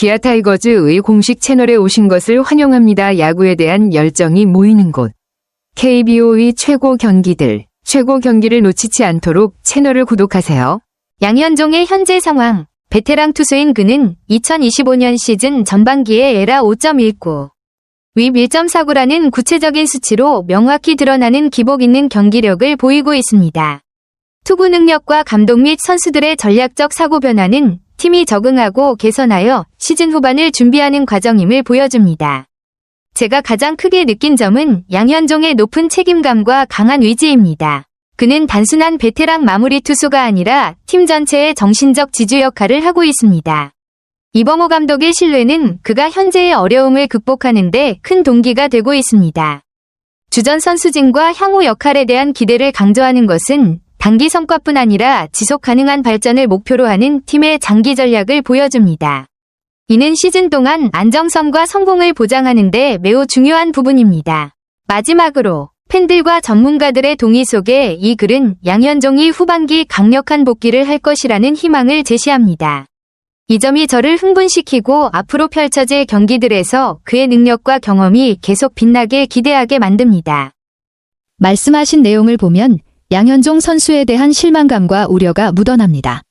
기아 타이거즈의 공식 채널에 오신 것을 환영합니다. 야구에 대한 열정이 모이는 곳. KBO의 최고 경기들, 최고 경기를 놓치지 않도록 채널을 구독하세요. 양현종의 현재 상황. 베테랑 투수인 그는 2025년 시즌 전반기에 에라 5.19, 윕 1.49라는 구체적인 수치로 명확히 드러나는 기복 있는 경기력을 보이고 있습니다. 투구 능력과 감독 및 선수들의 전략적 사고 변화는 팀이 적응하고 개선하여 시즌 후반을 준비하는 과정임을 보여줍니다. 제가 가장 크게 느낀 점은 양현종의 높은 책임감과 강한 의지입니다. 그는 단순한 베테랑 마무리 투수가 아니라 팀 전체의 정신적 지주 역할을 하고 있습니다. 이범호 감독의 신뢰는 그가 현재의 어려움을 극복하는 데 큰 동기가 되고 있습니다. 주전 선수진과 향후 역할에 대한 기대를 강조하는 것은 단기 성과뿐 아니라 지속 가능한 발전을 목표로 하는 팀의 장기 전략을 보여줍니다. 이는 시즌 동안 안정성과 성공을 보장하는 데 매우 중요한 부분입니다. 마지막으로 팬들과 전문가들의 동의 속에 이 글은 양현종이 후반기 강력한 복귀를 할 것이라는 희망을 제시합니다. 이 점이 저를 흥분시키고 앞으로 펼쳐질 경기들에서 그의 능력과 경험이 계속 빛나게 기대하게 만듭니다. 말씀하신 내용을 보면 양현종 선수에 대한 실망감과 우려가 묻어납니다.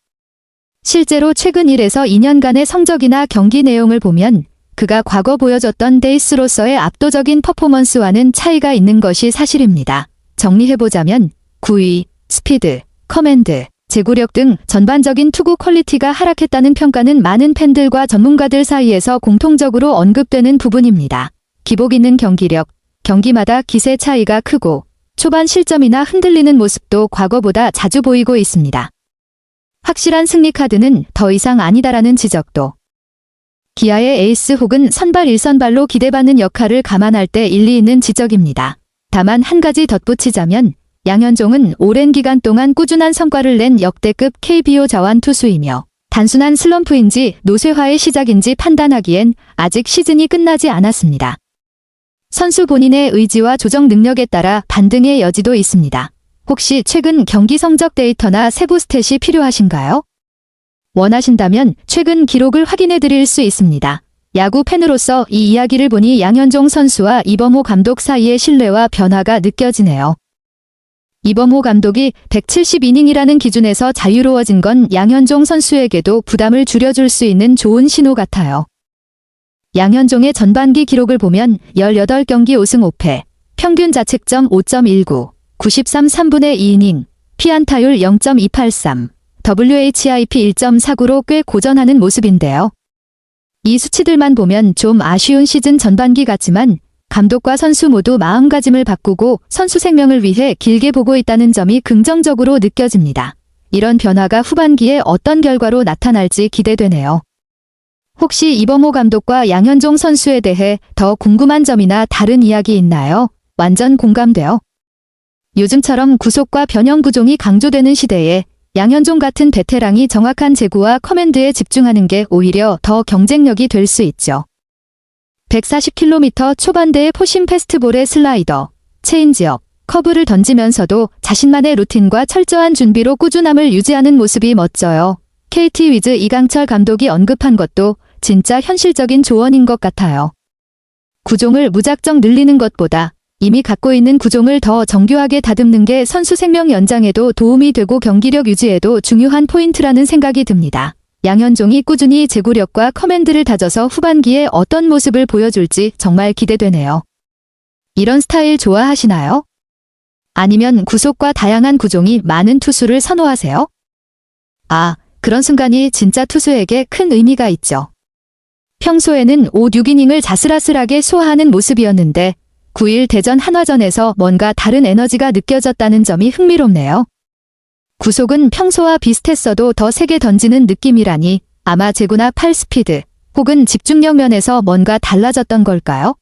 실제로 최근 1에서 2년간의 성적이나 경기 내용을 보면 그가 과거 보여줬던 데이스로서의 압도적인 퍼포먼스와는 차이가 있는 것이 사실입니다. 정리해보자면 9위, 스피드, 커맨드, 제구력 등 전반적인 투구 퀄리티가 하락했다는 평가는 많은 팬들과 전문가들 사이에서 공통적으로 언급되는 부분입니다. 기복 있는 경기력, 경기마다 기세 차이가 크고 초반 실점이나 흔들리는 모습도 과거보다 자주 보이고 있습니다. 확실한 승리 카드는 더 이상 아니다라는 지적도. 기아의 에이스 혹은 선발 1선발로 기대받는 역할을 감안할 때 일리 있는 지적입니다. 다만 한 가지 덧붙이자면 양현종은 오랜 기간 동안 꾸준한 성과를 낸 역대급 KBO 자완 투수이며 단순한 슬럼프인지 노쇠화의 시작인지 판단하기엔 아직 시즌이 끝나지 않았습니다. 선수 본인의 의지와 조정 능력에 따라 반등의 여지도 있습니다. 혹시 최근 경기 성적 데이터나 세부 스탯이 필요하신가요? 원하신다면 최근 기록을 확인해 드릴 수 있습니다. 야구 팬으로서 이 이야기를 보니 양현종 선수와 이범호 감독 사이의 신뢰와 변화가 느껴지네요. 이범호 감독이 170이닝이라는 기준에서 자유로워진 건 양현종 선수에게도 부담을 줄여줄 수 있는 좋은 신호 같아요. 양현종의 전반기 기록을 보면 18경기 5승 5패, 평균 자책점 5.19, 93 3분의 2이닝, 피안타율 0.283, WHIP 1.49로 꽤 고전하는 모습인데요. 이 수치들만 보면 좀 아쉬운 시즌 전반기 같지만 감독과 선수 모두 마음가짐을 바꾸고 선수 생명을 위해 길게 보고 있다는 점이 긍정적으로 느껴집니다. 이런 변화가 후반기에 어떤 결과로 나타날지 기대되네요. 혹시 이범호 감독과 양현종 선수에 대해 더 궁금한 점이나 다른 이야기 있나요? 완전 공감돼요. 요즘처럼 구속과 변형 구종이 강조되는 시대에 양현종 같은 베테랑이 정확한 제구와 커맨드에 집중하는 게 오히려 더 경쟁력이 될 수 있죠. 140km 초반대의 포심 패스트볼의 슬라이더, 체인지업, 커브를 던지면서도 자신만의 루틴과 철저한 준비로 꾸준함을 유지하는 모습이 멋져요. KT 위즈 이강철 감독이 언급한 것도 진짜 현실적인 조언인 것 같아요. 구종을 무작정 늘리는 것보다 이미 갖고 있는 구종을 더 정교하게 다듬는 게 선수 생명 연장에도 도움이 되고 경기력 유지에도 중요한 포인트라는 생각이 듭니다. 양현종이 꾸준히 제구력과 커맨드를 다져서 후반기에 어떤 모습을 보여줄지 정말 기대되네요. 이런 스타일 좋아하시나요? 아니면 구속과 다양한 구종이 많은 투수를 선호하세요? 그런 순간이 진짜 투수에게 큰 의미가 있죠. 평소에는 5, 6이닝을 자슬아슬하게 소화하는 모습이었는데 9일 대전 한화전에서 뭔가 다른 에너지가 느껴졌다는 점이 흥미롭네요. 구속은 평소와 비슷했어도 더 세게 던지는 느낌이라니 아마 제구나 팔 스피드 혹은 집중력 면에서 뭔가 달라졌던 걸까요?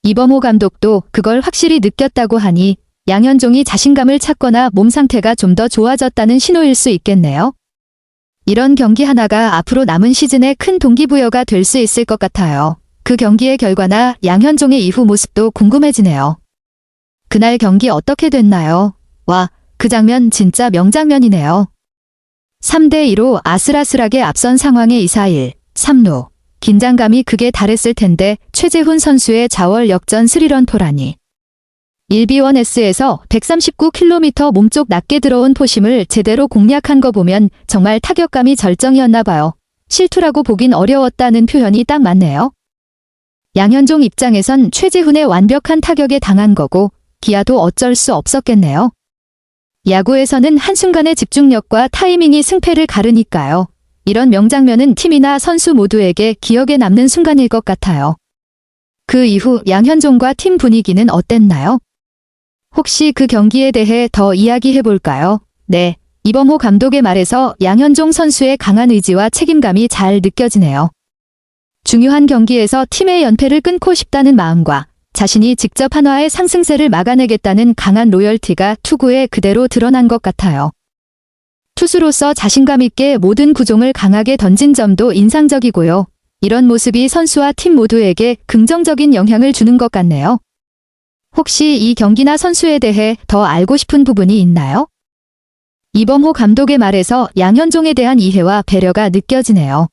이범호 감독도 그걸 확실히 느꼈다고 하니 양현종이 자신감을 찾거나 몸 상태가 좀 더 좋아졌다는 신호일 수 있겠네요. 이런 경기 하나가 앞으로 남은 시즌에 큰 동기부여가 될 수 있을 것 같아요. 그 경기의 결과나 양현종의 이후 모습도 궁금해지네요. 그날 경기 어떻게 됐나요? 그 장면 진짜 명장면이네요. 3대2로 아슬아슬하게 앞선 상황의 2-4-1, 3루, 긴장감이 극에 달했을 텐데 최재훈 선수의 좌월 역전 3런 포라니. 1B1S에서 139km 몸쪽 낮게 들어온 포심을 제대로 공략한 거 보면 정말 타격감이 절정이었나 봐요. 실투라고 보긴 어려웠다는 표현이 딱 맞네요. 양현종 입장에선 최재훈의 완벽한 타격에 당한 거고 기아도 어쩔 수 없었겠네요. 야구에서는 한순간의 집중력과 타이밍이 승패를 가르니까요. 이런 명장면은 팀이나 선수 모두에게 기억에 남는 순간일 것 같아요. 그 이후 양현종과 팀 분위기는 어땠나요? 혹시 그 경기에 대해 더 이야기해볼까요? 네, 이범호 감독의 말에서 양현종 선수의 강한 의지와 책임감이 잘 느껴지네요. 중요한 경기에서 팀의 연패를 끊고 싶다는 마음과 자신이 직접 한화의 상승세를 막아내겠다는 강한 로열티가 투구에 그대로 드러난 것 같아요. 투수로서 자신감 있게 모든 구종을 강하게 던진 점도 인상적이고요. 이런 모습이 선수와 팀 모두에게 긍정적인 영향을 주는 것 같네요. 혹시 이 경기나 선수에 대해 더 알고 싶은 부분이 있나요? 이범호 감독의 말에서 양현종에 대한 이해와 배려가 느껴지네요.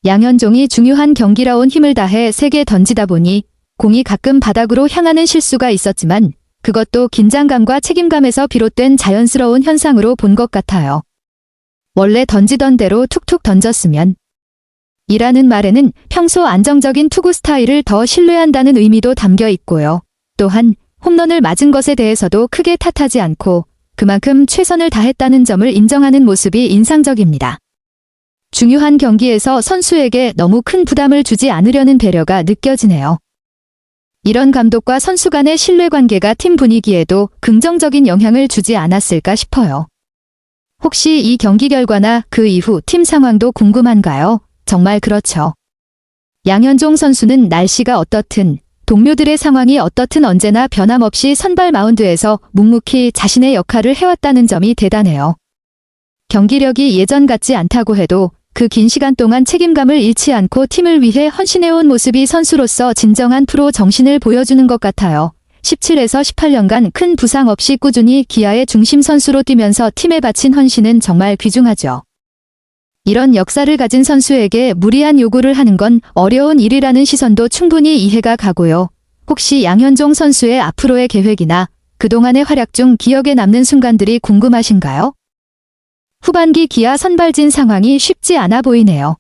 양현종이 중요한 경기라온 힘을 다해 세게 던지다 보니 공이 가끔 바닥으로 향하는 실수가 있었지만 그것도 긴장감과 책임감에서 비롯된 자연스러운 현상으로 본 것 같아요. 원래 던지던 대로 툭툭 던졌으면 이라는 말에는 평소 안정적인 투구 스타일을 더 신뢰한다는 의미도 담겨 있고요. 또한 홈런을 맞은 것에 대해서도 크게 탓하지 않고 그만큼 최선을 다했다는 점을 인정하는 모습이 인상적입니다. 중요한 경기에서 선수에게 너무 큰 부담을 주지 않으려는 배려가 느껴지네요. 이런 감독과 선수 간의 신뢰관계가 팀 분위기에도 긍정적인 영향을 주지 않았을까 싶어요. 혹시 이 경기 결과나 그 이후 팀 상황도 궁금한가요? 정말 그렇죠. 양현종 선수는 날씨가 어떻든 동료들의 상황이 어떻든 언제나 변함없이 선발 마운드에서 묵묵히 자신의 역할을 해왔다는 점이 대단해요. 경기력이 예전 같지 않다고 해도 그 긴 시간 동안 책임감을 잃지 않고 팀을 위해 헌신해온 모습이 선수로서 진정한 프로 정신을 보여주는 것 같아요. 17에서 18년간 큰 부상 없이 꾸준히 기아의 중심 선수로 뛰면서 팀에 바친 헌신은 정말 귀중하죠. 이런 역사를 가진 선수에게 무리한 요구를 하는 건 어려운 일이라는 시선도 충분히 이해가 가고요. 혹시 양현종 선수의 앞으로의 계획이나 그동안의 활약 중 기억에 남는 순간들이 궁금하신가요? 후반기 기아 선발진 상황이 쉽지 않아 보이네요.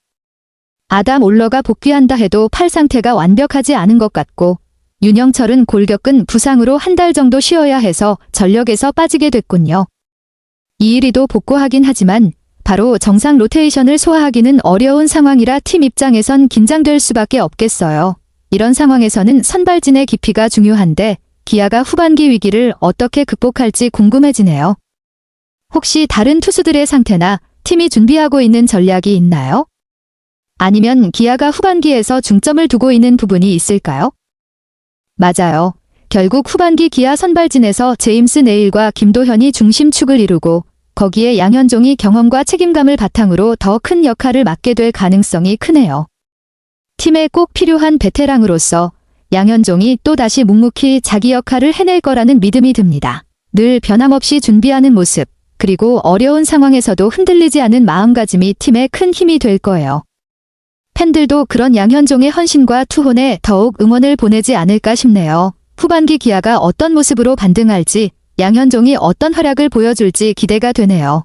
아담 올러가 복귀한다 해도 팔 상태가 완벽하지 않은 것 같고 윤영철은 골격근 부상으로 한 달 정도 쉬어야 해서 전력에서 빠지게 됐군요. 이일이도 복구하긴 하지만 바로 정상 로테이션을 소화하기는 어려운 상황이라 팀 입장에선 긴장될 수밖에 없겠어요. 이런 상황에서는 선발진의 깊이가 중요한데 기아가 후반기 위기를 어떻게 극복할지 궁금해지네요. 혹시 다른 투수들의 상태나 팀이 준비하고 있는 전략이 있나요? 아니면 기아가 후반기에서 중점을 두고 있는 부분이 있을까요? 맞아요. 결국 후반기 기아 선발진에서 제임스 네일과 김도현이 중심축을 이루고 거기에 양현종이 경험과 책임감을 바탕으로 더 큰 역할을 맡게 될 가능성이 크네요. 팀에 꼭 필요한 베테랑으로서 양현종이 또다시 묵묵히 자기 역할을 해낼 거라는 믿음이 듭니다. 늘 변함없이 준비하는 모습, 그리고 어려운 상황에서도 흔들리지 않은 마음가짐이 팀에 큰 힘이 될 거예요. 팬들도 그런 양현종의 헌신과 투혼에 더욱 응원을 보내지 않을까 싶네요. 후반기 기아가 어떤 모습으로 반등할지, 양현종이 어떤 활약을 보여줄지 기대가 되네요.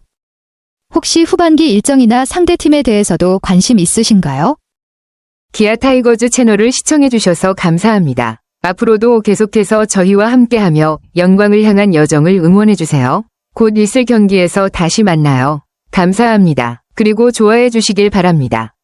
혹시 후반기 일정이나 상대팀에 대해서도 관심 있으신가요? 기아 타이거즈 채널을 시청해주셔서 감사합니다. 앞으로도 계속해서 저희와 함께하며 영광을 향한 여정을 응원해주세요. 곧 있을 경기에서 다시 만나요. 감사합니다. 그리고 좋아해 주시길 바랍니다.